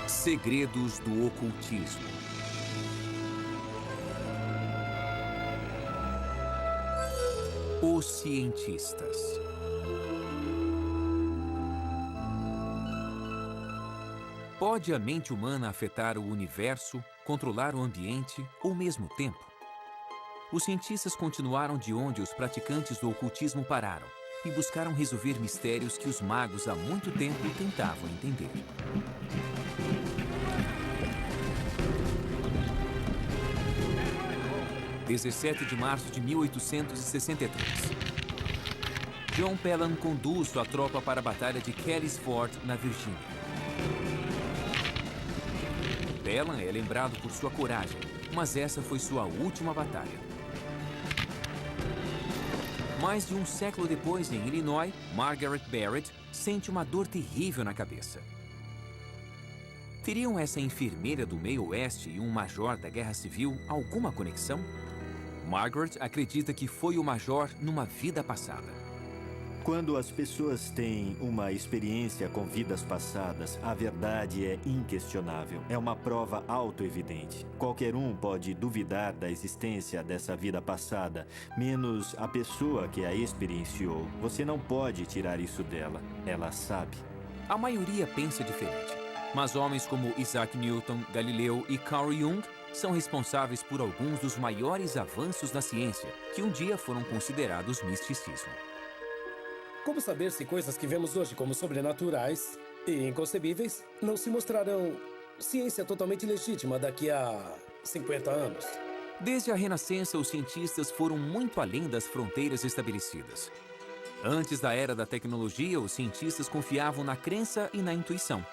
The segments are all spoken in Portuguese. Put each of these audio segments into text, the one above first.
Segredos do ocultismo. Os cientistas. Pode a mente humana afetar o universo, controlar o ambiente ou mesmo o tempo? Os cientistas continuaram de onde os praticantes do ocultismo pararam e buscaram resolver mistérios que os magos há muito tempo tentavam entender. – 17 de março de 1863. John Pelham conduz sua tropa para a Batalha de Kelly's Ford, na Virgínia. Pelham é lembrado por sua coragem, mas essa foi sua última batalha. Mais de um século depois, em Illinois, Margaret Barrett sente uma dor terrível na cabeça. Teriam essa enfermeira do meio oeste e um major da Guerra Civil alguma conexão? Margaret acredita que foi o major numa vida passada. Quando as pessoas têm uma experiência com vidas passadas, a verdade é inquestionável. É uma prova autoevidente. Qualquer um pode duvidar da existência dessa vida passada, menos a pessoa que a experienciou. Você não pode tirar isso dela. Ela sabe. A maioria pensa diferente, mas homens como Isaac Newton, Galileu e Carl Jung são responsáveis por alguns dos maiores avanços na ciência, que um dia foram considerados misticismo. Como saber se coisas que vemos hoje como sobrenaturais e inconcebíveis não se mostrarão ciência totalmente legítima daqui a 50 anos? Desde a Renascença, os cientistas foram muito além das fronteiras estabelecidas. Antes da era da tecnologia, os cientistas confiavam na crença e na intuição.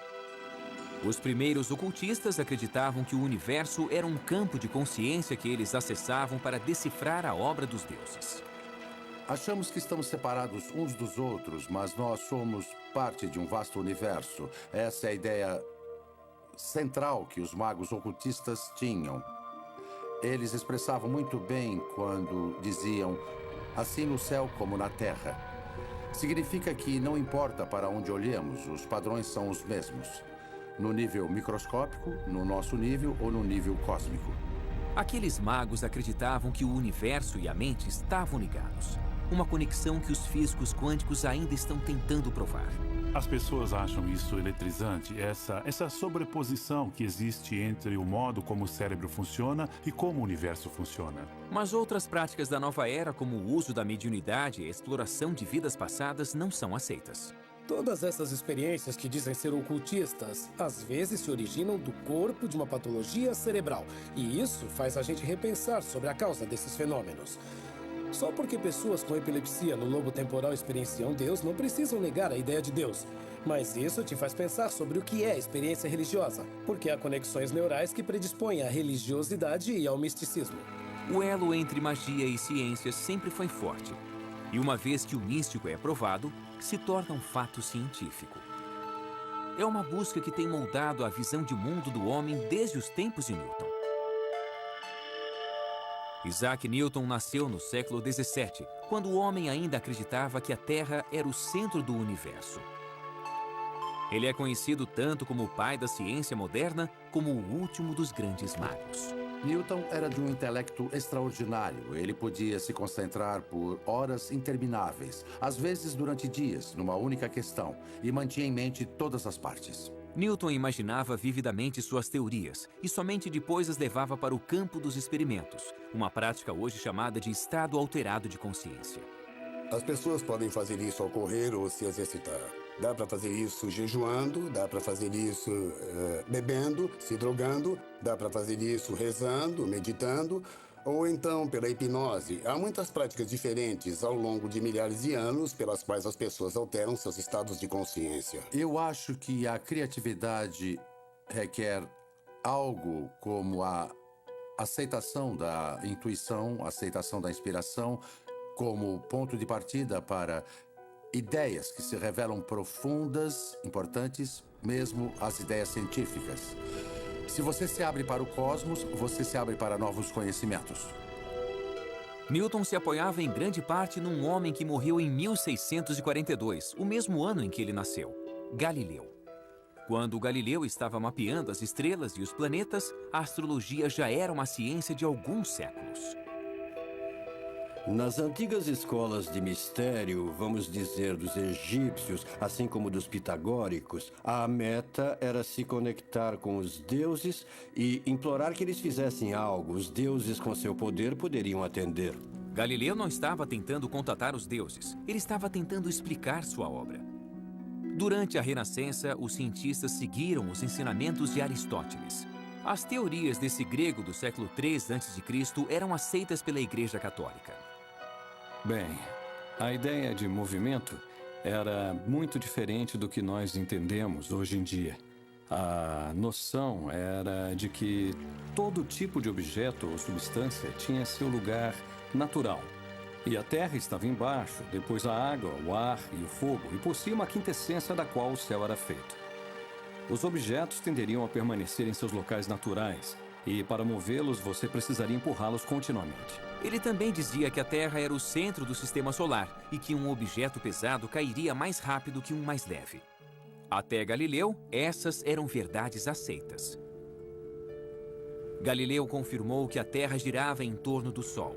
Os primeiros ocultistas acreditavam que o universo era um campo de consciência que eles acessavam para decifrar a obra dos deuses. Achamos que estamos separados uns dos outros, mas nós somos parte de um vasto universo. Essa é a ideia central que os magos ocultistas tinham. Eles expressavam muito bem quando diziam, assim no céu como na terra. Significa que não importa para onde olhemos, os padrões são os mesmos. No nível microscópico, no nosso nível ou no nível cósmico. Aqueles magos acreditavam que o universo e a mente estavam ligados. Uma conexão que os físicos quânticos ainda estão tentando provar. As pessoas acham isso eletrizante, essa sobreposição que existe entre o modo como o cérebro funciona e como o universo funciona. Mas outras práticas da nova era, como o uso da mediunidade e a exploração de vidas passadas, não são aceitas. Todas essas experiências que dizem ser ocultistas, às vezes se originam do corpo de uma patologia cerebral. E isso faz a gente repensar sobre a causa desses fenômenos. Só porque pessoas com epilepsia no lobo temporal experienciam Deus, não precisam negar a ideia de Deus. Mas isso te faz pensar sobre o que é experiência religiosa, porque há conexões neurais que predispõem à religiosidade e ao misticismo. O elo entre magia e ciência sempre foi forte. E uma vez que o místico é provado, se torna um fato científico. É uma busca que tem moldado a visão de mundo do homem desde os tempos de Newton. Isaac Newton nasceu no século XVII, quando o homem ainda acreditava que a Terra era o centro do universo. Ele é conhecido tanto como o pai da ciência moderna, como o último dos grandes magos. Newton era de um intelecto extraordinário. Ele podia se concentrar por horas intermináveis, às vezes durante dias, numa única questão, e mantinha em mente todas as partes. Newton imaginava vividamente suas teorias e somente depois as levava para o campo dos experimentos, uma prática hoje chamada de estado alterado de consciência. As pessoas podem fazer isso ao correr ou se exercitar. Dá para fazer isso jejuando, dá para fazer isso bebendo, se drogando, dá para fazer isso rezando, meditando, ou então pela hipnose. Há muitas práticas diferentes ao longo de milhares de anos pelas quais as pessoas alteram seus estados de consciência. Eu acho que a criatividade requer algo como a aceitação da intuição, a aceitação da inspiração como ponto de partida para ideias que se revelam profundas, importantes, mesmo as ideias científicas. Se você se abre para o cosmos, você se abre para novos conhecimentos. Newton se apoiava em grande parte num homem que morreu em 1642, o mesmo ano em que ele nasceu, Galileu. Quando Galileu estava mapeando as estrelas e os planetas, a astrologia já era uma ciência de alguns séculos. Nas antigas escolas de mistério, vamos dizer dos egípcios, assim como dos pitagóricos, a meta era se conectar com os deuses e implorar que eles fizessem algo. Os deuses, com seu poder, poderiam atender. Galileu não estava tentando contatar os deuses, ele estava tentando explicar sua obra. Durante a Renascença, os cientistas seguiram os ensinamentos de Aristóteles. As teorias desse grego do século III a.C. eram aceitas pela Igreja Católica. Bem, a ideia de movimento era muito diferente do que nós entendemos hoje em dia. A noção era de que todo tipo de objeto ou substância tinha seu lugar natural. E a terra estava embaixo, depois a água, o ar e o fogo, e por cima a quintessência da qual o céu era feito. Os objetos tenderiam a permanecer em seus locais naturais, e para movê-los você precisaria empurrá-los continuamente. Ele também dizia que a Terra era o centro do sistema solar e que um objeto pesado cairia mais rápido que um mais leve. Até Galileu, essas eram verdades aceitas. Galileu confirmou que a Terra girava em torno do Sol.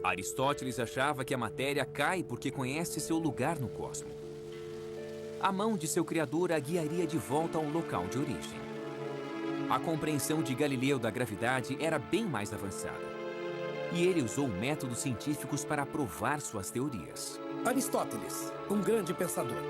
Aristóteles achava que a matéria cai porque conhece seu lugar no cosmos. A mão de seu criador a guiaria de volta ao local de origem. A compreensão de Galileu da gravidade era bem mais avançada. E ele usou métodos científicos para provar suas teorias. Aristóteles, um grande pensador,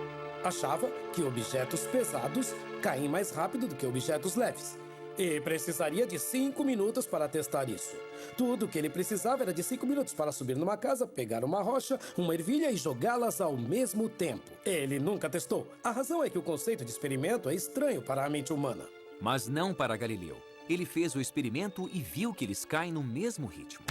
achava que objetos pesados caem mais rápido do que objetos leves. E precisaria de 5 minutos para testar isso. Tudo o que ele precisava era de 5 minutos para subir numa casa, pegar uma rocha, uma ervilha e jogá-las ao mesmo tempo. Ele nunca testou. A razão é que o conceito de experimento é estranho para a mente humana. Mas não para Galileu. Ele fez o experimento e viu que eles caem no mesmo ritmo.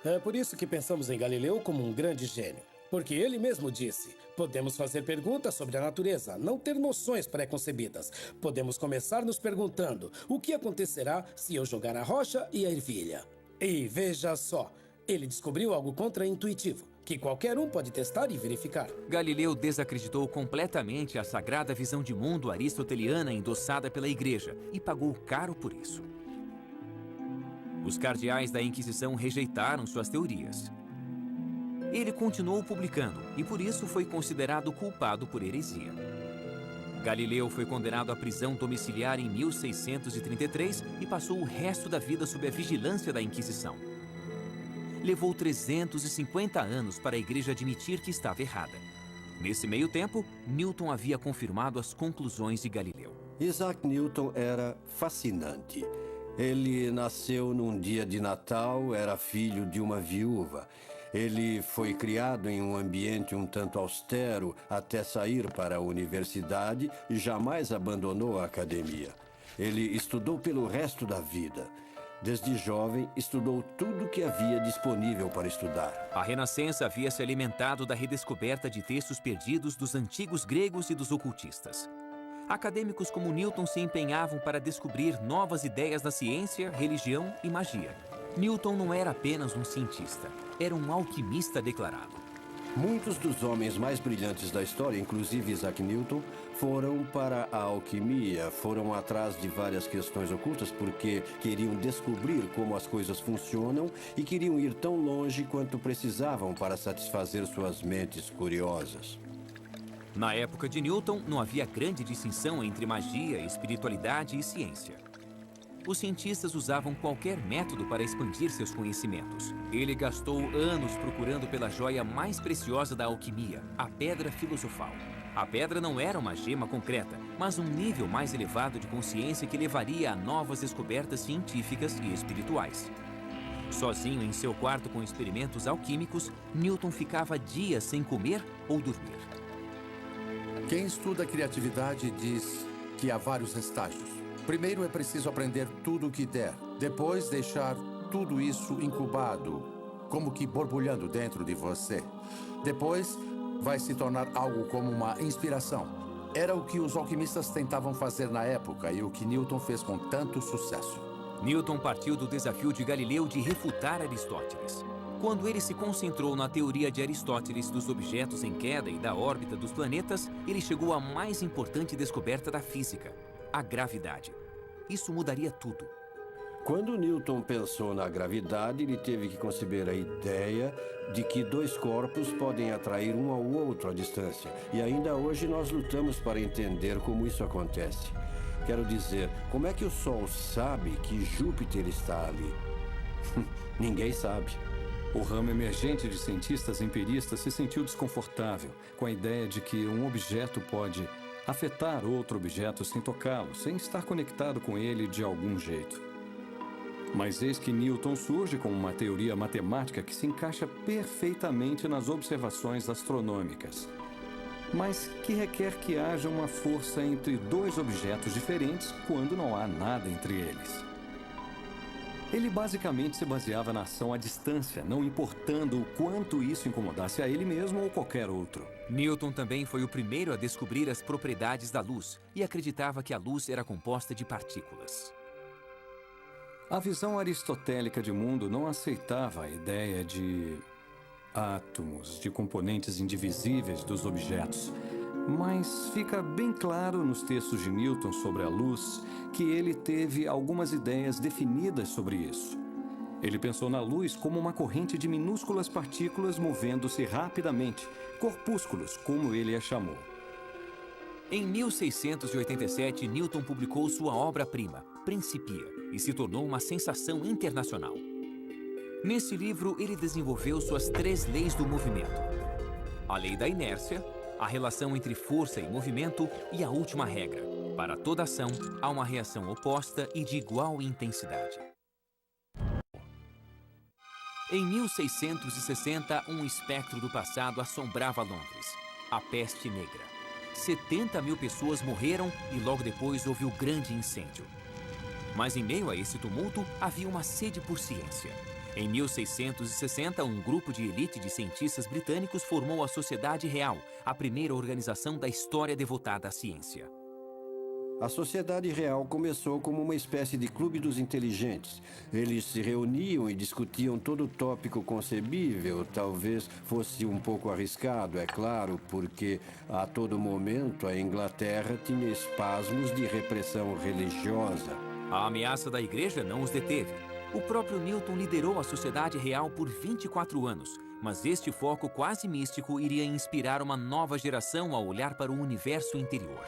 É por isso que pensamos em Galileu como um grande gênio. Porque ele mesmo disse, podemos fazer perguntas sobre a natureza, não ter noções pré-concebidas. Podemos começar nos perguntando, o que acontecerá se eu jogar a rocha e a ervilha? E veja só, ele descobriu algo contra-intuitivo, que qualquer um pode testar e verificar. Galileu desacreditou completamente a sagrada visão de mundo aristoteliana endossada pela Igreja e pagou caro por isso. Os cardeais da Inquisição rejeitaram suas teorias. Ele continuou publicando e por isso foi considerado culpado por heresia. Galileu foi condenado à prisão domiciliar em 1633 e passou o resto da vida sob a vigilância da Inquisição. Levou 350 anos para a Igreja admitir que estava errada. Nesse meio tempo, Newton havia confirmado as conclusões de Galileu. Isaac Newton era fascinante. Ele nasceu num dia de Natal, era filho de uma viúva. Ele foi criado em um ambiente um tanto austero até sair para a universidade e jamais abandonou a academia. Ele estudou pelo resto da vida. Desde jovem, estudou tudo que havia disponível para estudar. A Renascença havia se alimentado da redescoberta de textos perdidos dos antigos gregos e dos ocultistas. Acadêmicos como Newton se empenhavam para descobrir novas ideias da ciência, religião e magia. Newton não era apenas um cientista, era um alquimista declarado. Muitos dos homens mais brilhantes da história, inclusive Isaac Newton, foram para a alquimia, foram atrás de várias questões ocultas porque queriam descobrir como as coisas funcionam e queriam ir tão longe quanto precisavam para satisfazer suas mentes curiosas. Na época de Newton, não havia grande distinção entre magia, espiritualidade e ciência. Os cientistas usavam qualquer método para expandir seus conhecimentos. Ele gastou anos procurando pela joia mais preciosa da alquimia, a pedra filosofal. A pedra não era uma gema concreta, mas um nível mais elevado de consciência que levaria a novas descobertas científicas e espirituais. Sozinho em seu quarto com experimentos alquímicos, Newton ficava dias sem comer ou dormir. Quem estuda criatividade diz que há vários estágios. Primeiro é preciso aprender tudo o que der. Depois deixar tudo isso incubado, como que borbulhando dentro de você. Depois vai se tornar algo como uma inspiração. Era o que os alquimistas tentavam fazer na época e o que Newton fez com tanto sucesso. Newton partiu do desafio de Galileu de refutar Aristóteles. Quando ele se concentrou na teoria de Aristóteles dos objetos em queda e da órbita dos planetas, ele chegou à mais importante descoberta da física, a gravidade. Isso mudaria tudo. Quando Newton pensou na gravidade, ele teve que conceber a ideia de que dois corpos podem atrair um ao outro à distância. E ainda hoje nós lutamos para entender como isso acontece. Quero dizer, como é que o Sol sabe que Júpiter está ali? Ninguém sabe. O ramo emergente de cientistas empiristas se sentiu desconfortável com a ideia de que um objeto pode afetar outro objeto sem tocá-lo, sem estar conectado com ele de algum jeito. Mas eis que Newton surge com uma teoria matemática que se encaixa perfeitamente nas observações astronômicas, mas que requer que haja uma força entre dois objetos diferentes quando não há nada entre eles. Ele basicamente se baseava na ação à distância, não importando o quanto isso incomodasse a ele mesmo ou qualquer outro. Newton também foi o primeiro a descobrir as propriedades da luz e acreditava que a luz era composta de partículas. A visão aristotélica de mundo não aceitava a ideia de átomos, de componentes indivisíveis dos objetos. Mas fica bem claro nos textos de Newton sobre a luz que ele teve algumas ideias definidas sobre isso. Ele pensou na luz como uma corrente de minúsculas partículas movendo-se rapidamente, corpúsculos, como ele a chamou. Em 1687, Newton publicou sua obra-prima, Principia, e se tornou uma sensação internacional. Nesse livro, ele desenvolveu suas 3 leis do movimento: a lei da inércia, a relação entre força e movimento e a última regra: para toda ação, há uma reação oposta e de igual intensidade. Em 1660, um espectro do passado assombrava Londres: a peste negra. 70 mil pessoas morreram e logo depois houve o grande incêndio. Mas em meio a esse tumulto, havia uma sede por ciência. Em 1660, um grupo de elite de cientistas britânicos formou a Sociedade Real, a primeira organização da história devotada à ciência. A Sociedade Real começou como uma espécie de clube dos inteligentes. Eles se reuniam e discutiam todo tópico concebível. Talvez fosse um pouco arriscado, é claro, porque a todo momento a Inglaterra tinha espasmos de repressão religiosa. A ameaça da igreja não os deteve. O próprio Newton liderou a Sociedade Real por 24 anos, mas este foco quase místico iria inspirar uma nova geração a olhar para o universo interior.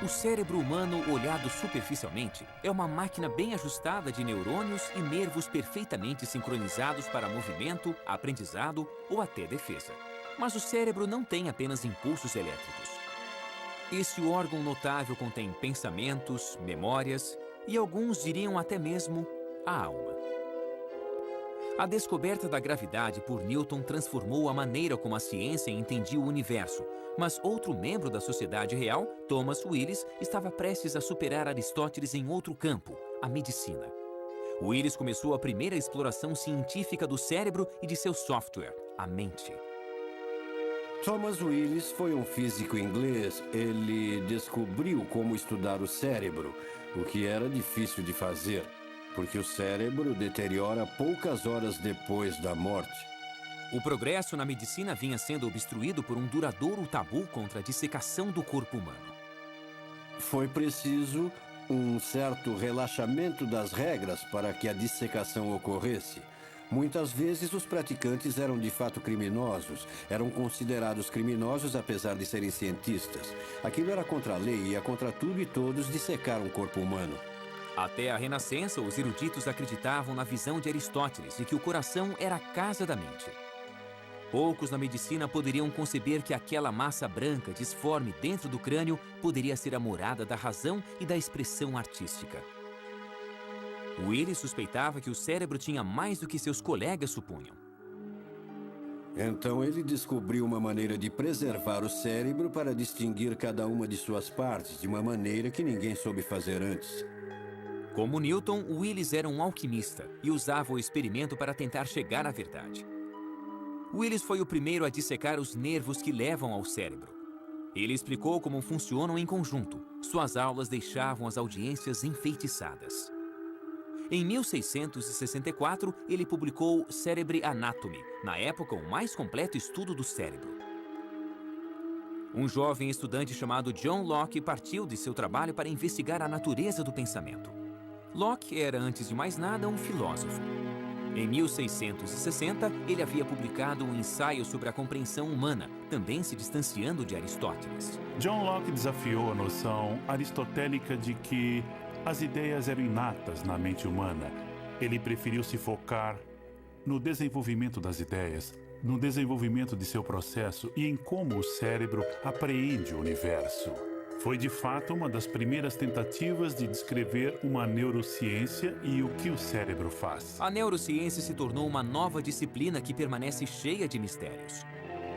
O cérebro humano, olhado superficialmente, é uma máquina bem ajustada de neurônios e nervos perfeitamente sincronizados para movimento, aprendizado ou até defesa. Mas o cérebro não tem apenas impulsos elétricos. Esse órgão notável contém pensamentos, memórias e alguns diriam até mesmo a alma. A descoberta da gravidade por Newton transformou a maneira como a ciência entendia o universo, mas outro membro da Sociedade Real, Thomas Willis, estava prestes a superar Aristóteles em outro campo, a medicina. Willis começou a primeira exploração científica do cérebro e de seu software, a mente. Thomas Willis foi um físico inglês. Ele descobriu como estudar o cérebro, o que era difícil de fazer, porque o cérebro deteriora poucas horas depois da morte. O progresso na medicina vinha sendo obstruído por um duradouro tabu contra a dissecação do corpo humano. Foi preciso um certo relaxamento das regras para que a dissecação ocorresse. Muitas vezes os praticantes eram de fato criminosos, eram considerados criminosos apesar de serem cientistas. Aquilo era contra a lei e ia contra tudo e todos dissecar um corpo humano. Até a Renascença, os eruditos acreditavam na visão de Aristóteles de que o coração era a casa da mente. Poucos na medicina poderiam conceber que aquela massa branca, disforme dentro do crânio, poderia ser a morada da razão e da expressão artística. Willis suspeitava que o cérebro tinha mais do que seus colegas supunham. Então ele descobriu uma maneira de preservar o cérebro para distinguir cada uma de suas partes, de uma maneira que ninguém soube fazer antes. Como Newton, Willis era um alquimista e usava o experimento para tentar chegar à verdade. Willis foi o primeiro a dissecar os nervos que levam ao cérebro. Ele explicou como funcionam em conjunto. Suas aulas deixavam as audiências enfeitiçadas. Em 1664, ele publicou Cerebri Anatomy, na época o mais completo estudo do cérebro. Um jovem estudante chamado John Locke partiu de seu trabalho para investigar a natureza do pensamento. Locke era, antes de mais nada, um filósofo. Em 1660, ele havia publicado um ensaio sobre a compreensão humana, também se distanciando de Aristóteles. John Locke desafiou a noção aristotélica de que as ideias eram inatas na mente humana. Ele preferiu se focar no desenvolvimento das ideias, no desenvolvimento de seu processo e em como o cérebro apreende o universo. Foi, de fato, uma das primeiras tentativas de descrever uma neurociência e o que o cérebro faz. A neurociência se tornou uma nova disciplina que permanece cheia de mistérios.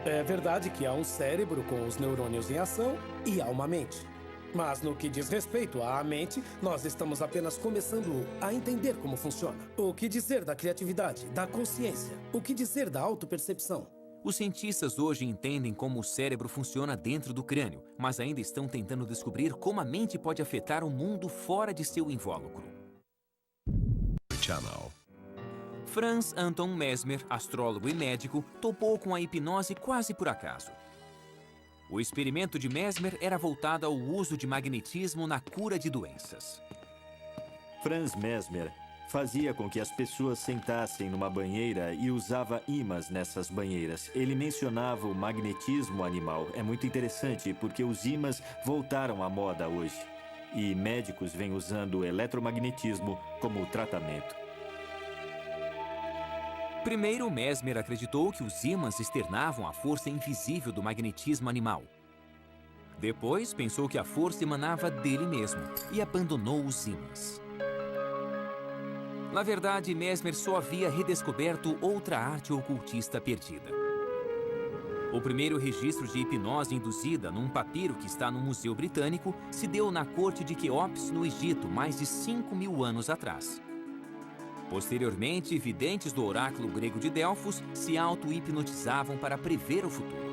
É verdade que há um cérebro com os neurônios em ação e há uma mente. Mas no que diz respeito à mente, nós estamos apenas começando a entender como funciona. O que dizer da criatividade, da consciência? O que dizer da autopercepção? Os cientistas hoje entendem como o cérebro funciona dentro do crânio, mas ainda estão tentando descobrir como a mente pode afetar o mundo fora de seu invólucro. Franz Anton Mesmer, astrólogo e médico, topou com a hipnose quase por acaso. O experimento de Mesmer era voltado ao uso de magnetismo na cura de doenças. Franz Mesmer fazia com que as pessoas sentassem numa banheira e usava ímãs nessas banheiras. Ele mencionava o magnetismo animal. É muito interessante porque os ímãs voltaram à moda hoje. E médicos vêm usando o eletromagnetismo como tratamento. Primeiro, Mesmer acreditou que os ímãs externavam a força invisível do magnetismo animal. Depois, pensou que a força emanava dele mesmo e abandonou os ímãs. Na verdade, Mesmer só havia redescoberto outra arte ocultista perdida. O primeiro registro de hipnose induzida num papiro que está no Museu Britânico se deu na corte de Quéops, no Egito, mais de 5.000 anos atrás. Posteriormente, videntes do oráculo grego de Delfos se auto-hipnotizavam para prever o futuro.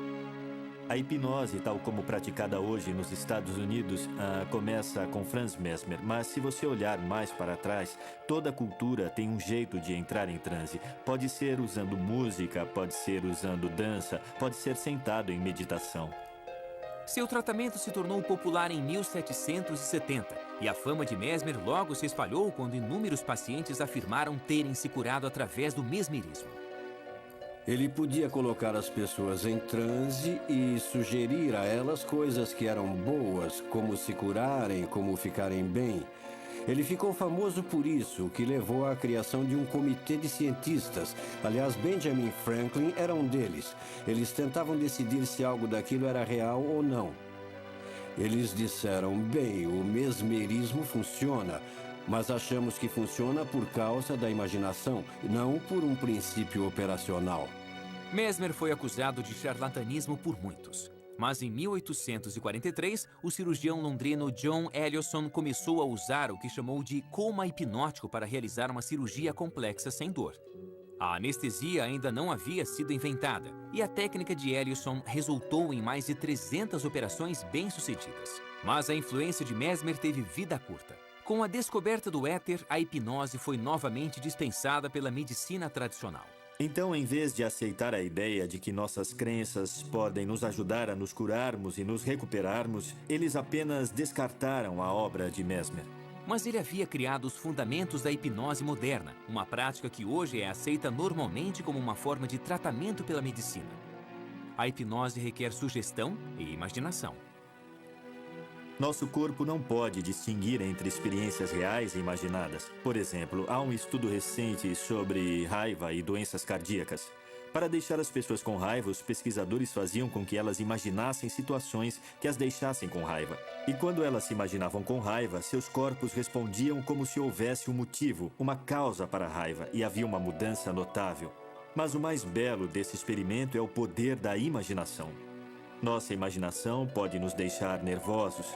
A hipnose, tal como praticada hoje nos Estados Unidos, começa com Franz Mesmer. Mas se você olhar mais para trás, toda cultura tem um jeito de entrar em transe. Pode ser usando música, pode ser usando dança, pode ser sentado em meditação. Seu tratamento se tornou popular em 1770 e a fama de Mesmer logo se espalhou quando inúmeros pacientes afirmaram terem se curado através do mesmerismo. Ele podia colocar as pessoas em transe e sugerir a elas coisas que eram boas, como se curarem, como ficarem bem. Ele ficou famoso por isso, o que levou à criação de um comitê de cientistas. Aliás, Benjamin Franklin era um deles. Eles tentavam decidir se algo daquilo era real ou não. Eles disseram, bem, o mesmerismo funciona, mas achamos que funciona por causa da imaginação, não por um princípio operacional. Mesmer foi acusado de charlatanismo por muitos. Mas em 1843, o cirurgião londrino John Ellison começou a usar o que chamou de coma hipnótico para realizar uma cirurgia complexa sem dor. A anestesia ainda não havia sido inventada e a técnica de Ellison resultou em mais de 300 operações bem-sucedidas. Mas a influência de Mesmer teve vida curta. Com a descoberta do éter, a hipnose foi novamente dispensada pela medicina tradicional. Então, em vez de aceitar a ideia de que nossas crenças podem nos ajudar a nos curarmos e nos recuperarmos, eles apenas descartaram a obra de Mesmer. Mas ele havia criado os fundamentos da hipnose moderna, uma prática que hoje é aceita normalmente como uma forma de tratamento pela medicina. A hipnose requer sugestão e imaginação. Nosso corpo não pode distinguir entre experiências reais e imaginadas. Por exemplo, há um estudo recente sobre raiva e doenças cardíacas. Para deixar as pessoas com raiva, os pesquisadores faziam com que elas imaginassem situações que as deixassem com raiva. E quando elas se imaginavam com raiva, seus corpos respondiam como se houvesse um motivo, uma causa para a raiva, e havia uma mudança notável. Mas o mais belo desse experimento é o poder da imaginação. Nossa imaginação pode nos deixar nervosos.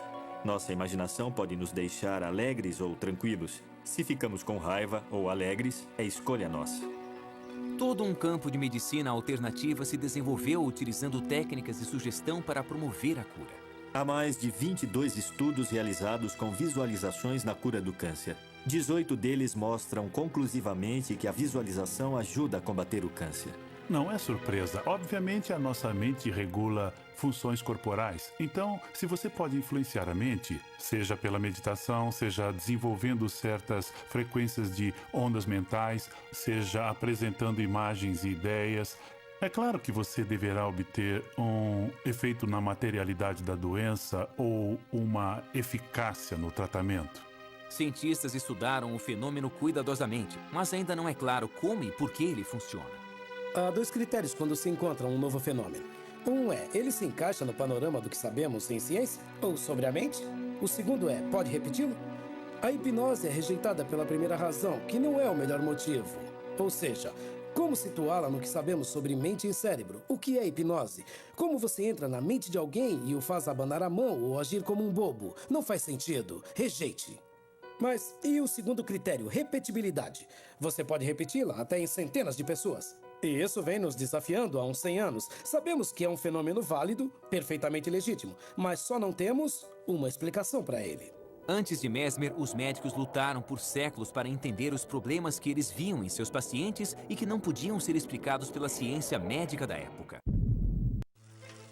Nossa imaginação pode nos deixar alegres ou tranquilos. Se ficamos com raiva ou alegres, é escolha nossa. Todo um campo de medicina alternativa se desenvolveu utilizando técnicas de sugestão para promover a cura. Há mais de 22 estudos realizados com visualizações na cura do câncer. 18 deles mostram conclusivamente que a visualização ajuda a combater o câncer. Não é surpresa. Obviamente, a nossa mente regula funções corporais. Então, se você pode influenciar a mente, seja pela meditação, seja desenvolvendo certas frequências de ondas mentais, seja apresentando imagens e ideias, é claro que você deverá obter um efeito na materialidade da doença ou uma eficácia no tratamento. Cientistas estudaram o fenômeno cuidadosamente, mas ainda não é claro como e por que ele funciona. Há 2 critérios quando se encontra um novo fenômeno. Um é, ele se encaixa no panorama do que sabemos em ciência ou sobre a mente? O segundo é, pode repeti-lo? A hipnose é rejeitada pela primeira razão, que não é o melhor motivo. Ou seja, como situá-la no que sabemos sobre mente e cérebro? O que é hipnose? Como você entra na mente de alguém e o faz abanar a mão ou agir como um bobo? Não faz sentido. Rejeite. Mas e o segundo critério, repetibilidade? Você pode repeti-la até em centenas de pessoas. E isso vem nos desafiando há uns 100 anos. Sabemos que é um fenômeno válido, perfeitamente legítimo, mas só não temos uma explicação para ele. Antes de Mesmer, os médicos lutaram por séculos para entender os problemas que eles viam em seus pacientes e que não podiam ser explicados pela ciência médica da época.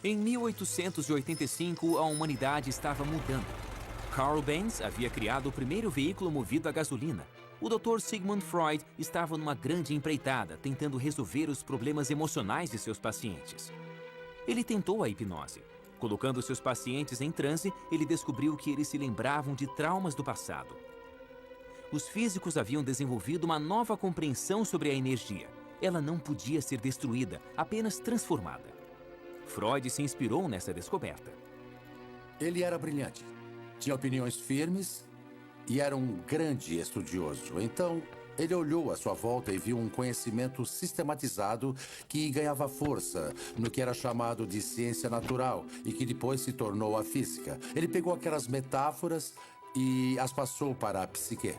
Em 1885, a humanidade estava mudando. Carl Benz havia criado o primeiro veículo movido a gasolina. O Dr. Sigmund Freud estava numa grande empreitada, tentando resolver os problemas emocionais de seus pacientes. Ele tentou a hipnose. Colocando seus pacientes em transe, ele descobriu que eles se lembravam de traumas do passado. Os físicos haviam desenvolvido uma nova compreensão sobre a energia. Ela não podia ser destruída, apenas transformada. Freud se inspirou nessa descoberta. Ele era brilhante, tinha opiniões firmes e era um grande estudioso. Então, ele olhou à sua volta e viu um conhecimento sistematizado que ganhava força no que era chamado de ciência natural e que depois se tornou a física. Ele pegou aquelas metáforas e as passou para a psique.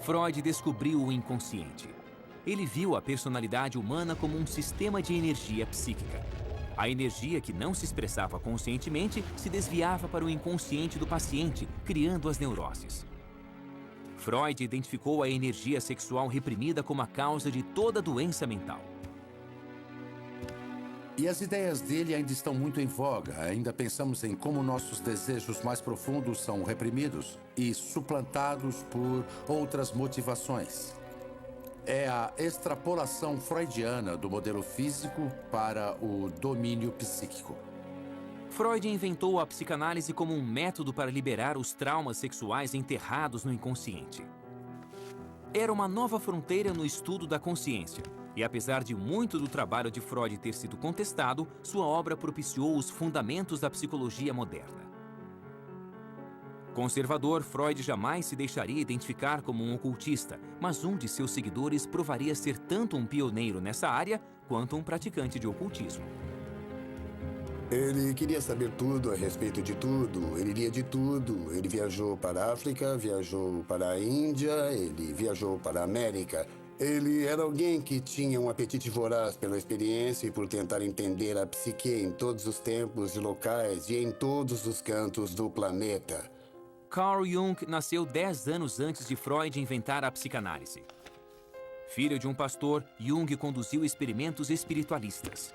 Freud descobriu o inconsciente. Ele viu a personalidade humana como um sistema de energia psíquica. A energia que não se expressava conscientemente se desviava para o inconsciente do paciente, criando as neuroses. Freud identificou a energia sexual reprimida como a causa de toda doença mental. E as ideias dele ainda estão muito em voga. Ainda pensamos em como nossos desejos mais profundos são reprimidos e suplantados por outras motivações. É a extrapolação freudiana do modelo físico para o domínio psíquico. Freud inventou a psicanálise como um método para liberar os traumas sexuais enterrados no inconsciente. Era uma nova fronteira no estudo da consciência, e apesar de muito do trabalho de Freud ter sido contestado, sua obra propiciou os fundamentos da psicologia moderna. Conservador, Freud jamais se deixaria identificar como um ocultista, mas um de seus seguidores provaria ser tanto um pioneiro nessa área quanto um praticante de ocultismo. Ele queria saber tudo a respeito de tudo, ele lia de tudo. Ele viajou para a África, viajou para a Índia, ele viajou para a América. Ele era alguém que tinha um apetite voraz pela experiência e por tentar entender a psique em todos os tempos e locais e em todos os cantos do planeta. Carl Jung nasceu 10 anos antes de Freud inventar a psicanálise. Filho de um pastor, Jung conduziu experimentos espiritualistas.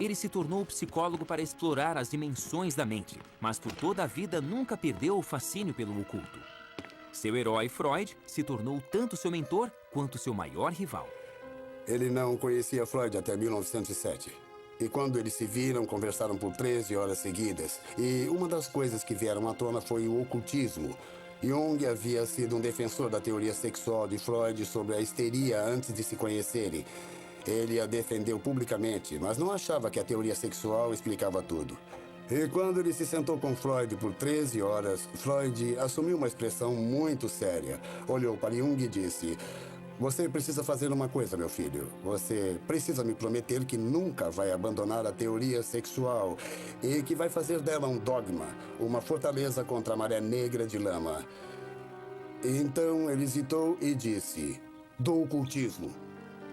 Ele se tornou psicólogo para explorar as dimensões da mente, mas por toda a vida nunca perdeu o fascínio pelo oculto. Seu herói, Freud, se tornou tanto seu mentor quanto seu maior rival. Ele não conhecia Freud até 1907. E quando eles se viram, conversaram por 13 horas seguidas. E uma das coisas que vieram à tona foi o ocultismo. Jung havia sido um defensor da teoria sexual de Freud sobre a histeria antes de se conhecerem. Ele a defendeu publicamente, mas não achava que a teoria sexual explicava tudo. E quando ele se sentou com Freud por 13 horas, Freud assumiu uma expressão muito séria. Olhou para Jung e disse: "Você precisa fazer uma coisa, meu filho. Você precisa me prometer que nunca vai abandonar a teoria sexual e que vai fazer dela um dogma, uma fortaleza contra a maré negra de lama." Então ele hesitou e disse: "Do ocultismo."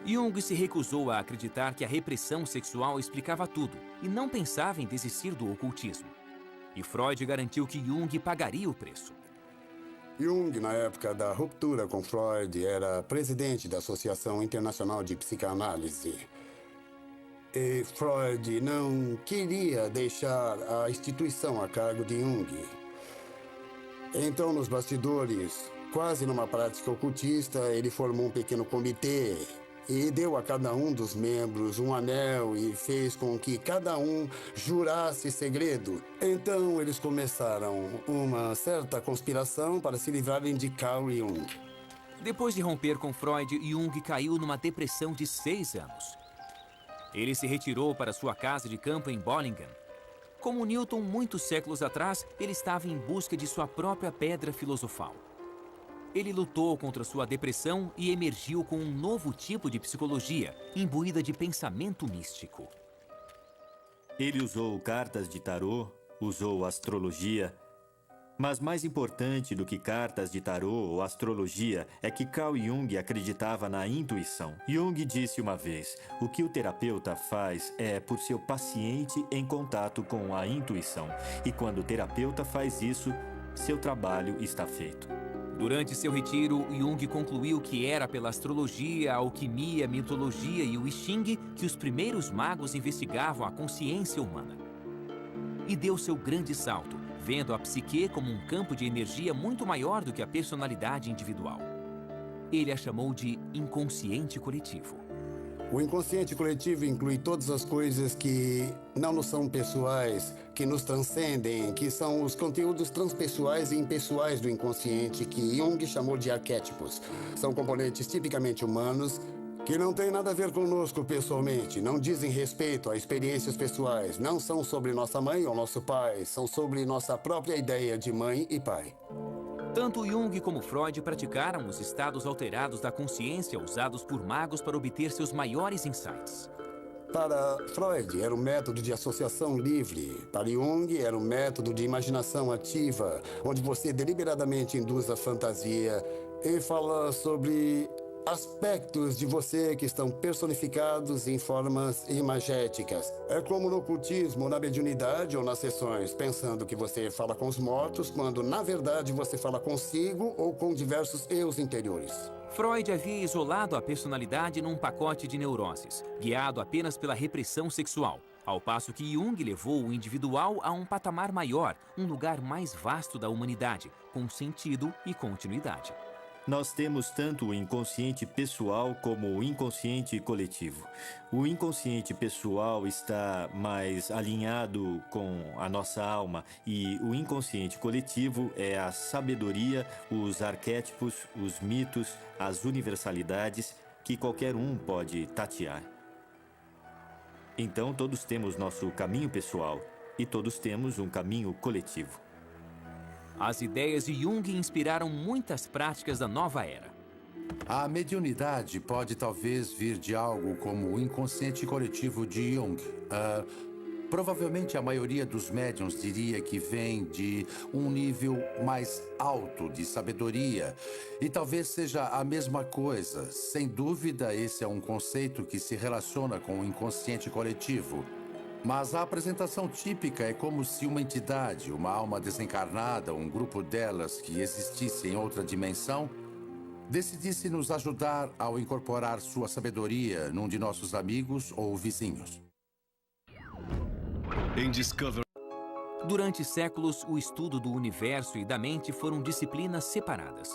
Jung se recusou a acreditar que a repressão sexual explicava tudo e não pensava em desistir do ocultismo. E Freud garantiu que Jung pagaria o preço. Jung, na época da ruptura com Freud, era presidente da Associação Internacional de Psicanálise. E Freud não queria deixar a instituição a cargo de Jung. Então, nos bastidores, quase numa prática ocultista, ele formou um pequeno comitê e deu a cada um dos membros um anel e fez com que cada um jurasse segredo. Então, eles começaram uma certa conspiração para se livrarem de Carl Jung. Depois de romper com Freud, Jung caiu numa depressão de 6 anos. Ele se retirou para sua casa de campo em Bollingen. Como Newton, muitos séculos atrás, ele estava em busca de sua própria pedra filosofal. Ele lutou contra sua depressão e emergiu com um novo tipo de psicologia, imbuída de pensamento místico. Ele usou cartas de tarô, usou astrologia. Mas mais importante do que cartas de tarô ou astrologia é que Carl Jung acreditava na intuição. Jung disse uma vez: o que o terapeuta faz é por seu paciente em contato com a intuição. E quando o terapeuta faz isso, seu trabalho está feito. Durante seu retiro, Jung concluiu que era pela astrologia, a alquimia, a mitologia e o I Ching que os primeiros magos investigavam a consciência humana. E deu seu grande salto, vendo a psique como um campo de energia muito maior do que a personalidade individual. Ele a chamou de inconsciente coletivo. O inconsciente coletivo inclui todas as coisas que não nos são pessoais, que nos transcendem, que são os conteúdos transpessoais e impessoais do inconsciente, que Jung chamou de arquétipos. São componentes tipicamente humanos que não têm nada a ver conosco pessoalmente, não dizem respeito a experiências pessoais, não são sobre nossa mãe ou nosso pai, são sobre nossa própria ideia de mãe e pai. Tanto Jung como Freud praticaram os estados alterados da consciência usados por magos para obter seus maiores insights. Para Freud, era um método de associação livre. Para Jung, era um método de imaginação ativa, onde você deliberadamente induz a fantasia e fala sobre aspectos de você que estão personificados em formas imagéticas. É como no ocultismo, na mediunidade ou nas sessões, pensando que você fala com os mortos, quando na verdade você fala consigo ou com diversos eus interiores. Freud havia isolado a personalidade num pacote de neuroses, guiado apenas pela repressão sexual, ao passo que Jung levou o individual a um patamar maior, um lugar mais vasto da humanidade, com sentido e continuidade. Nós temos tanto o inconsciente pessoal como o inconsciente coletivo. O inconsciente pessoal está mais alinhado com a nossa alma e o inconsciente coletivo é a sabedoria, os arquétipos, os mitos, as universalidades que qualquer um pode tatear. Então todos temos nosso caminho pessoal e todos temos um caminho coletivo. As ideias de Jung inspiraram muitas práticas da nova era. A mediunidade pode talvez vir de algo como o inconsciente coletivo de Jung. Provavelmente a maioria dos médiuns diria que vem de um nível mais alto de sabedoria. E talvez seja a mesma coisa. Sem dúvida, esse é um conceito que se relaciona com o inconsciente coletivo. Mas a apresentação típica é como se uma entidade, uma alma desencarnada, um grupo delas que existisse em outra dimensão, decidisse nos ajudar ao incorporar sua sabedoria num de nossos amigos ou vizinhos. Durante séculos, o estudo do universo e da mente foram disciplinas separadas.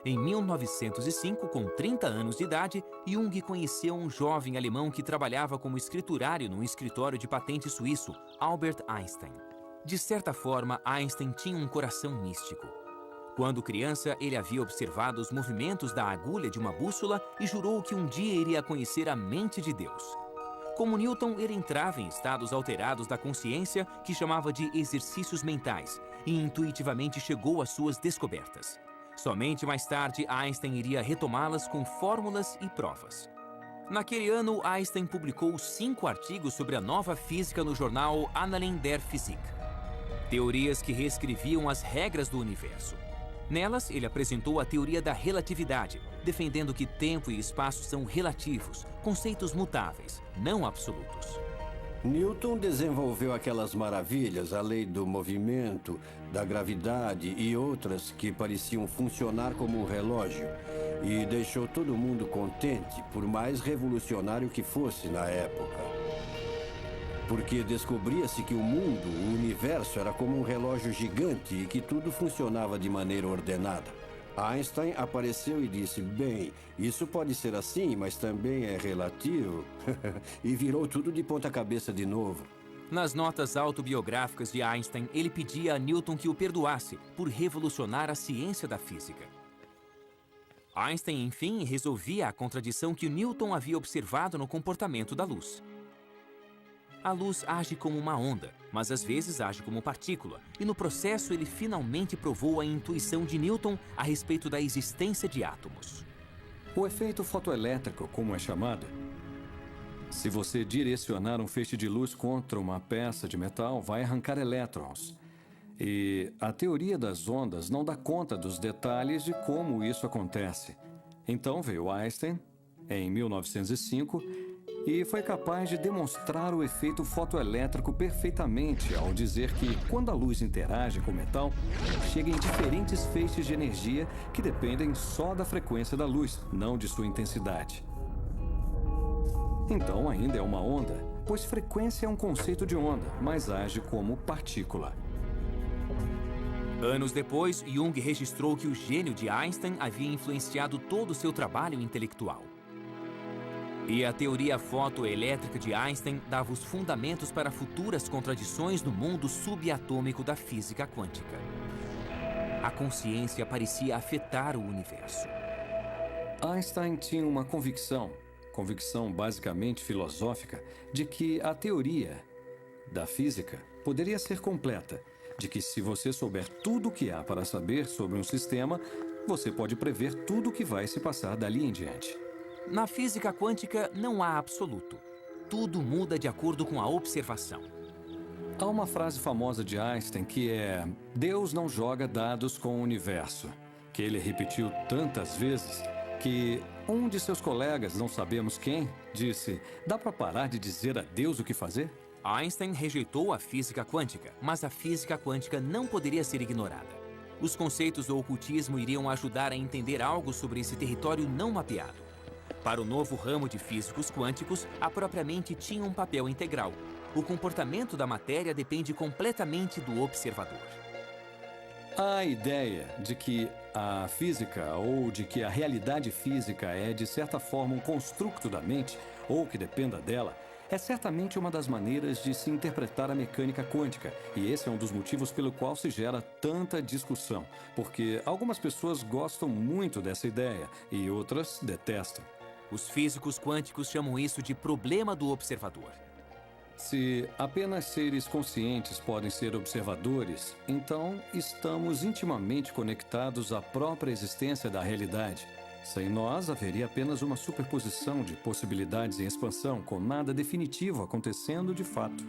Em 1905, com 30 anos de idade, Jung conheceu um jovem alemão que trabalhava como escriturário num escritório de patente suíço, Albert Einstein. De certa forma, Einstein tinha um coração místico. Quando criança, ele havia observado os movimentos da agulha de uma bússola e jurou que um dia iria conhecer a mente de Deus. Como Newton, ele entrava em estados alterados da consciência que chamava de exercícios mentais e intuitivamente chegou às suas descobertas. Somente mais tarde, Einstein iria retomá-las com fórmulas e provas. Naquele ano, Einstein publicou 5 artigos sobre a nova física no jornal Annalen der Physik. Teorias que reescreviam as regras do universo. Nelas, ele apresentou a teoria da relatividade, defendendo que tempo e espaço são relativos, conceitos mutáveis, não absolutos. Newton desenvolveu aquelas maravilhas, a lei do movimento, da gravidade e outras que pareciam funcionar como um relógio, e deixou todo mundo contente, por mais revolucionário que fosse na época. Porque descobria-se que o mundo, o universo, era como um relógio gigante e que tudo funcionava de maneira ordenada. Einstein apareceu e disse, bem, isso pode ser assim, mas também é relativo. E virou tudo de ponta cabeça de novo. Nas notas autobiográficas de Einstein, ele pedia a Newton que o perdoasse por revolucionar a ciência da física. Einstein, enfim, resolvia a contradição que o Newton havia observado no comportamento da luz. A luz age como uma onda, mas às vezes age como partícula, e no processo ele finalmente provou a intuição de Newton a respeito da existência de átomos. O efeito fotoelétrico, como é chamado, se você direcionar um feixe de luz contra uma peça de metal, vai arrancar elétrons. E a teoria das ondas não dá conta dos detalhes de como isso acontece. Então veio Einstein, em 1905, e foi capaz de demonstrar o efeito fotoelétrico perfeitamente ao dizer que, quando a luz interage com o metal, chega em diferentes feixes de energia que dependem só da frequência da luz, não de sua intensidade. Então ainda é uma onda, pois frequência é um conceito de onda, mas age como partícula. Anos depois, Jung registrou que o gênio de Einstein havia influenciado todo o seu trabalho intelectual. E a teoria fotoelétrica de Einstein dava os fundamentos para futuras contradições no mundo subatômico da física quântica. A consciência parecia afetar o universo. Einstein tinha uma convicção basicamente filosófica, de que a teoria da física poderia ser completa, de que se você souber tudo o que há para saber sobre um sistema, você pode prever tudo o que vai se passar dali em diante. Na física quântica não há absoluto. Tudo muda de acordo com a observação. Há uma frase famosa de Einstein que é: Deus não joga dados com o universo, que ele repetiu tantas vezes que um de seus colegas, não sabemos quem, disse: dá para parar de dizer a Deus o que fazer? Einstein rejeitou a física quântica, mas a física quântica não poderia ser ignorada. Os conceitos do ocultismo iriam ajudar a entender algo sobre esse território não mapeado. Para o novo ramo de físicos quânticos, a própria mente tinha um papel integral. O comportamento da matéria depende completamente do observador. A ideia de que a física ou de que a realidade física é, de certa forma, um construto da mente, ou que dependa dela, é certamente uma das maneiras de se interpretar a mecânica quântica, e esse é um dos motivos pelo qual se gera tanta discussão, porque algumas pessoas gostam muito dessa ideia e outras detestam. Os físicos quânticos chamam isso de problema do observador. Se apenas seres conscientes podem ser observadores, então estamos intimamente conectados à própria existência da realidade. Sem nós, haveria apenas uma superposição de possibilidades em expansão, com nada definitivo acontecendo de fato.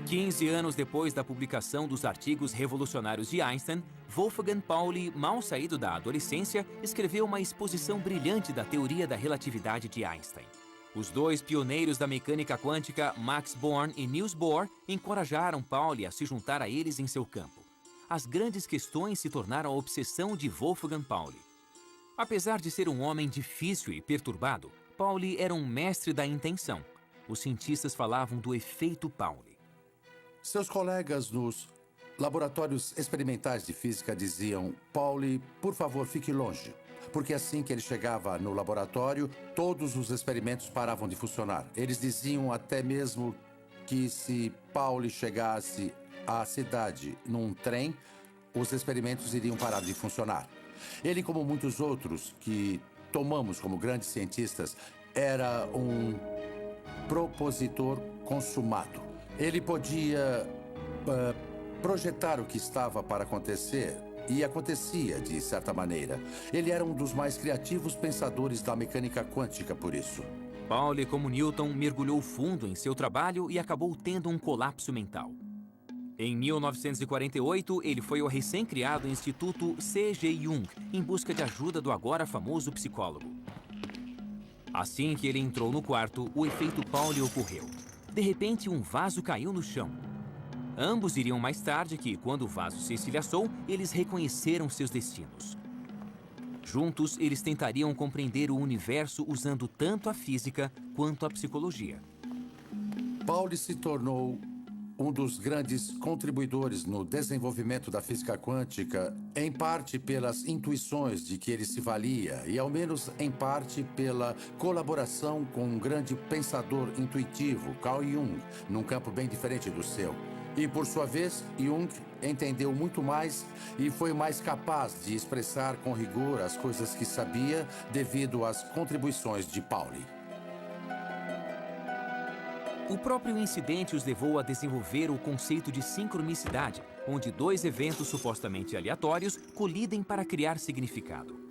15 anos depois da publicação dos artigos revolucionários de Einstein, Wolfgang Pauli, mal saído da adolescência, escreveu uma exposição brilhante da teoria da relatividade de Einstein. Os dois pioneiros da mecânica quântica, Max Born e Niels Bohr, encorajaram Pauli a se juntar a eles em seu campo. As grandes questões se tornaram a obsessão de Wolfgang Pauli. Apesar de ser um homem difícil e perturbado, Pauli era um mestre da intenção. Os cientistas falavam do efeito Pauli. Seus colegas nos laboratórios experimentais de física diziam: Pauli, por favor, fique longe. Porque assim que ele chegava no laboratório, todos os experimentos paravam de funcionar. Eles diziam até mesmo que se Pauli chegasse à cidade num trem, os experimentos iriam parar de funcionar. Ele, como muitos outros que tomamos como grandes cientistas, era um propositor consumado. Ele podia projetar o que estava para acontecer e acontecia de certa maneira. Ele era um dos mais criativos pensadores da mecânica quântica por isso. Pauli, como Newton, mergulhou fundo em seu trabalho e acabou tendo um colapso mental. Em 1948, ele foi ao recém-criado Instituto C.G. Jung, em busca de ajuda do agora famoso psicólogo. Assim que ele entrou no quarto, o efeito Pauli ocorreu. De repente, um vaso caiu no chão. Ambos diriam mais tarde que, quando o vaso se estilhaçou, eles reconheceram seus destinos. Juntos, eles tentariam compreender o universo usando tanto a física quanto a psicologia. Pauli se tornou um dos grandes contribuidores no desenvolvimento da física quântica, em parte pelas intuições de que ele se valia e, ao menos em parte, pela colaboração com um grande pensador intuitivo, Carl Jung, num campo bem diferente do seu. E, por sua vez, Jung entendeu muito mais e foi mais capaz de expressar com rigor as coisas que sabia devido às contribuições de Pauli. O próprio incidente os levou a desenvolver o conceito de sincronicidade, onde dois eventos supostamente aleatórios colidem para criar significado.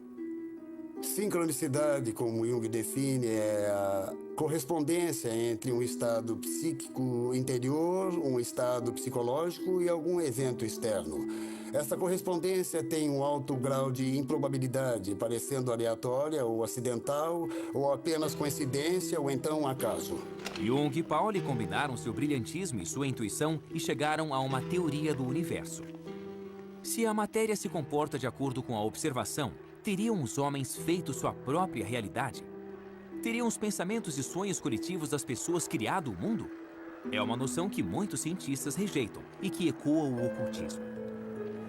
Sincronicidade, como Jung define, é a correspondência entre um estado psíquico interior, um estado psicológico e algum evento externo. Essa correspondência tem um alto grau de improbabilidade, parecendo aleatória ou acidental, ou apenas coincidência ou então um acaso. Jung e Pauli combinaram seu brilhantismo e sua intuição e chegaram a uma teoria do universo. Se a matéria se comporta de acordo com a observação, teriam os homens feito sua própria realidade? Teriam os pensamentos e sonhos coletivos das pessoas criado o mundo? É uma noção que muitos cientistas rejeitam e que ecoa o ocultismo.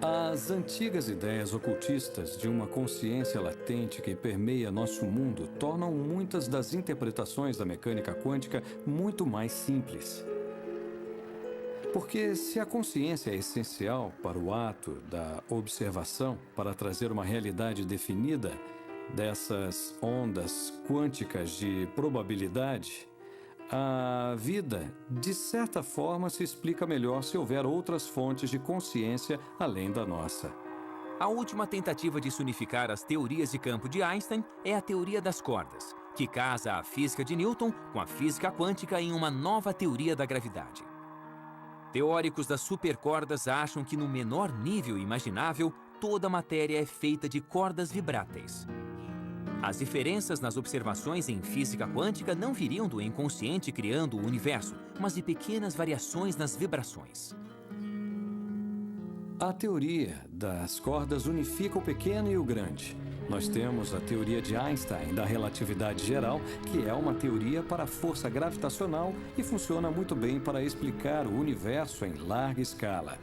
As antigas ideias ocultistas de uma consciência latente que permeia nosso mundo tornam muitas das interpretações da mecânica quântica muito mais simples. Porque se a consciência é essencial para o ato da observação, para trazer uma realidade definida dessas ondas quânticas de probabilidade, a vida, de certa forma, se explica melhor se houver outras fontes de consciência além da nossa. A última tentativa de se unificar as teorias de campo de Einstein é a teoria das cordas, que casa a física de Newton com a física quântica em uma nova teoria da gravidade. Teóricos das supercordas acham que no menor nível imaginável, toda a matéria é feita de cordas vibráteis. As diferenças nas observações em física quântica não viriam do inconsciente criando o universo, mas de pequenas variações nas vibrações. A teoria das cordas unifica o pequeno e o grande. Nós temos a teoria de Einstein da relatividade geral, que é uma teoria para a força gravitacional e funciona muito bem para explicar o universo em larga escala.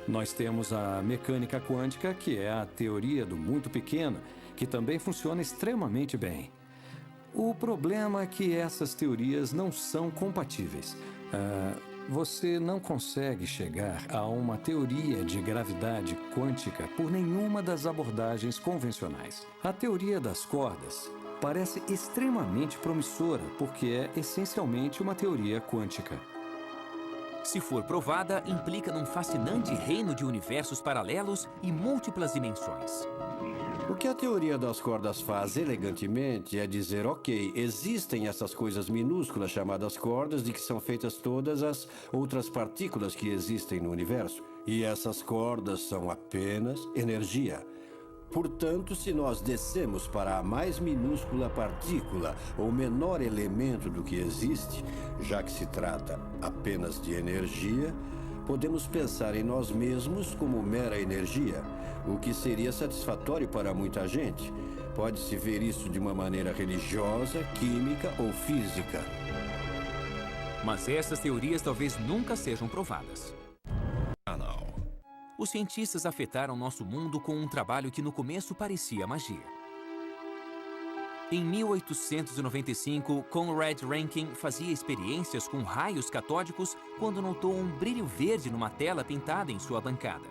Nós temos a mecânica quântica, que é a teoria do muito pequeno, que também funciona extremamente bem. O problema é que essas teorias não são compatíveis. Você não consegue chegar a uma teoria de gravidade quântica por nenhuma das abordagens convencionais. A teoria das cordas parece extremamente promissora, porque é essencialmente uma teoria quântica. Se for provada, implica num fascinante reino de universos paralelos e múltiplas dimensões. O que a teoria das cordas faz elegantemente é dizer, ok, existem essas coisas minúsculas chamadas cordas de que são feitas todas as outras partículas que existem no universo. E essas cordas são apenas energia. Portanto, se nós descemos para a mais minúscula partícula ou menor elemento do que existe, já que se trata apenas de energia, podemos pensar em nós mesmos como mera energia, o que seria satisfatório para muita gente. Pode-se ver isso de uma maneira religiosa, química ou física. Mas essas teorias talvez nunca sejam provadas. Os cientistas afetaram nosso mundo com um trabalho que no começo parecia magia. Em 1895, Conrad Rankin fazia experiências com raios catódicos quando notou um brilho verde numa tela pintada em sua bancada.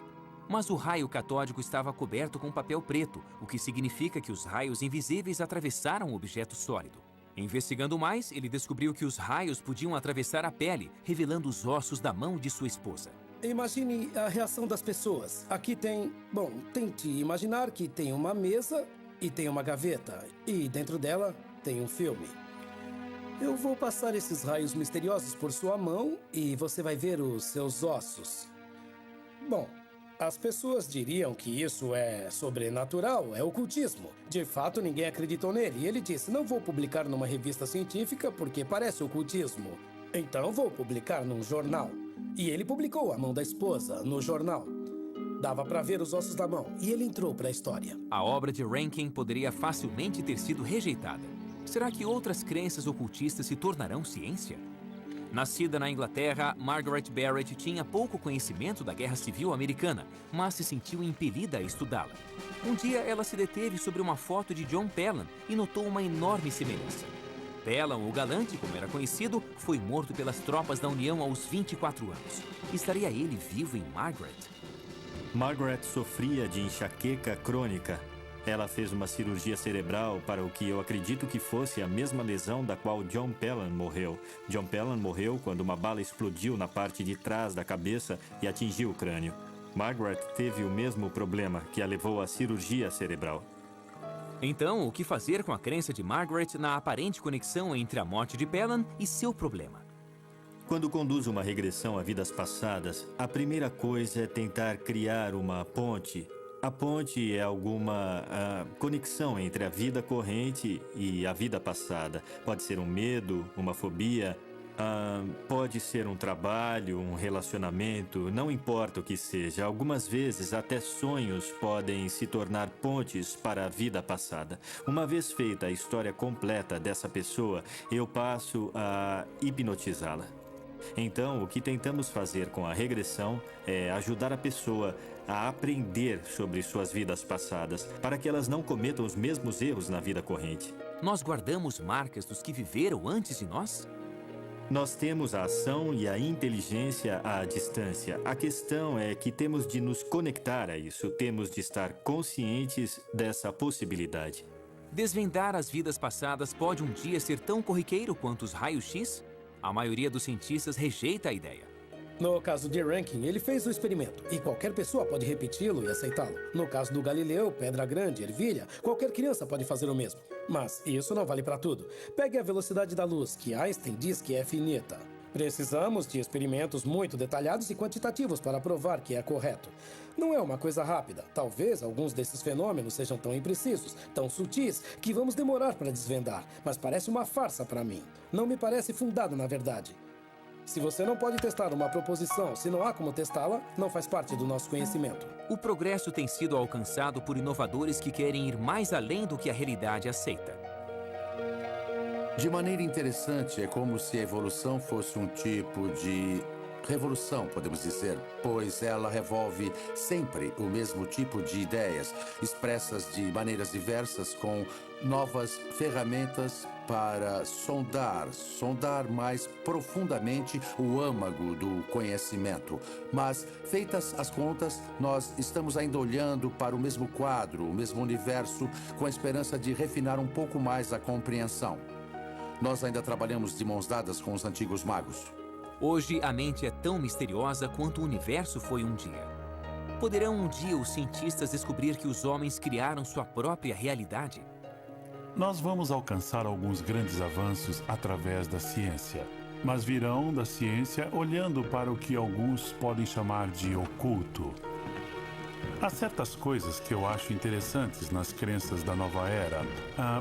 Mas o raio catódico estava coberto com papel preto, o que significa que os raios invisíveis atravessaram o objeto sólido. Investigando mais, ele descobriu que os raios podiam atravessar a pele, revelando os ossos da mão de sua esposa. Imagine a reação das pessoas. Aqui tem... Bom, tente imaginar que tem uma mesa e tem uma gaveta. E dentro dela tem um filme. Eu vou passar esses raios misteriosos por sua mão e você vai ver os seus ossos. Bom, as pessoas diriam que isso é sobrenatural, é ocultismo. De fato, ninguém acreditou nele. E ele disse, não vou publicar numa revista científica porque parece ocultismo. Então vou publicar num jornal. E ele publicou a mão da esposa no jornal. Dava para ver os ossos da mão e ele entrou para a história. A obra de Rankin poderia facilmente ter sido rejeitada. Será que outras crenças ocultistas se tornarão ciência? Nascida na Inglaterra, Margaret Barrett tinha pouco conhecimento da Guerra Civil Americana, mas se sentiu impelida a estudá-la. Um dia, ela se deteve sobre uma foto de John Pelham e notou uma enorme semelhança. Pelham, o galante, como era conhecido, foi morto pelas tropas da União aos 24 anos. Estaria ele vivo em Margaret? Margaret sofria de enxaqueca crônica. Ela fez uma cirurgia cerebral para o que eu acredito que fosse a mesma lesão da qual John Pelham morreu. John Pelham morreu quando uma bala explodiu na parte de trás da cabeça e atingiu o crânio. Margaret teve o mesmo problema que a levou à cirurgia cerebral. Então, o que fazer com a crença de Margaret na aparente conexão entre a morte de Pelham e seu problema? Quando conduzo uma regressão a vidas passadas, a primeira coisa é tentar criar uma ponte. A ponte é alguma conexão entre a vida corrente e a vida passada. Pode ser um medo, uma fobia, pode ser um trabalho, um relacionamento, não importa o que seja. Algumas vezes até sonhos podem se tornar pontes para a vida passada. Uma vez feita a história completa dessa pessoa, eu passo a hipnotizá-la. Então, o que tentamos fazer com a regressão é ajudar a pessoa a aprender sobre suas vidas passadas, para que elas não cometam os mesmos erros na vida corrente. Nós guardamos marcas dos que viveram antes de nós? Nós temos a ação e a inteligência à distância. A questão é que temos de nos conectar a isso, temos de estar conscientes dessa possibilidade. Desvendar as vidas passadas pode um dia ser tão corriqueiro quanto os raios-x? A maioria dos cientistas rejeita a ideia. No caso de Rankin, ele fez o experimento e qualquer pessoa pode repeti-lo e aceitá-lo. No caso do Galileu, Pedra Grande, Ervilha, qualquer criança pode fazer o mesmo. Mas isso não vale para tudo. Pegue a velocidade da luz, que Einstein diz que é finita. Precisamos de experimentos muito detalhados e quantitativos para provar que é correto. Não é uma coisa rápida. Talvez alguns desses fenômenos sejam tão imprecisos, tão sutis, que vamos demorar para desvendar. Mas parece uma farsa para mim. Não me parece fundado na verdade. Se você não pode testar uma proposição, se não há como testá-la, não faz parte do nosso conhecimento. O progresso tem sido alcançado por inovadores que querem ir mais além do que a realidade aceita. De maneira interessante, é como se a evolução fosse um tipo de revolução, podemos dizer, pois ela revolve sempre o mesmo tipo de ideias, expressas de maneiras diversas, com novas ferramentas para sondar mais profundamente o âmago do conhecimento. Mas, feitas as contas, nós estamos ainda olhando para o mesmo quadro, o mesmo universo, com a esperança de refinar um pouco mais a compreensão. Nós ainda trabalhamos de mãos dadas com os antigos magos. Hoje, a mente é tão misteriosa quanto o universo foi um dia. Poderão um dia os cientistas descobrir que os homens criaram sua própria realidade? Nós vamos alcançar alguns grandes avanços através da ciência, mas virão da ciência olhando para o que alguns podem chamar de oculto. Há certas coisas que eu acho interessantes nas crenças da nova era,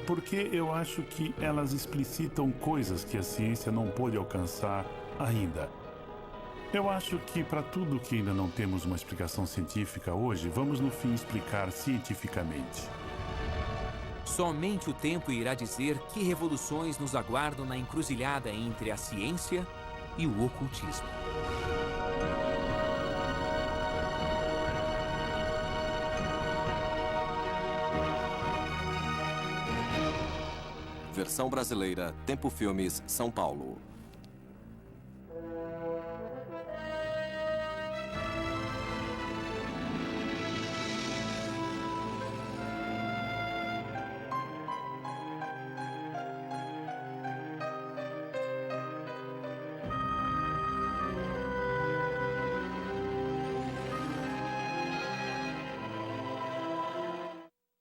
porque eu acho que elas explicitam coisas que a ciência não pôde alcançar ainda. Eu acho que para tudo que ainda não temos uma explicação científica hoje, vamos no fim explicar cientificamente. Somente o tempo irá dizer que revoluções nos aguardam na encruzilhada entre a ciência e o ocultismo. Versão brasileira, Tempo Filmes, São Paulo.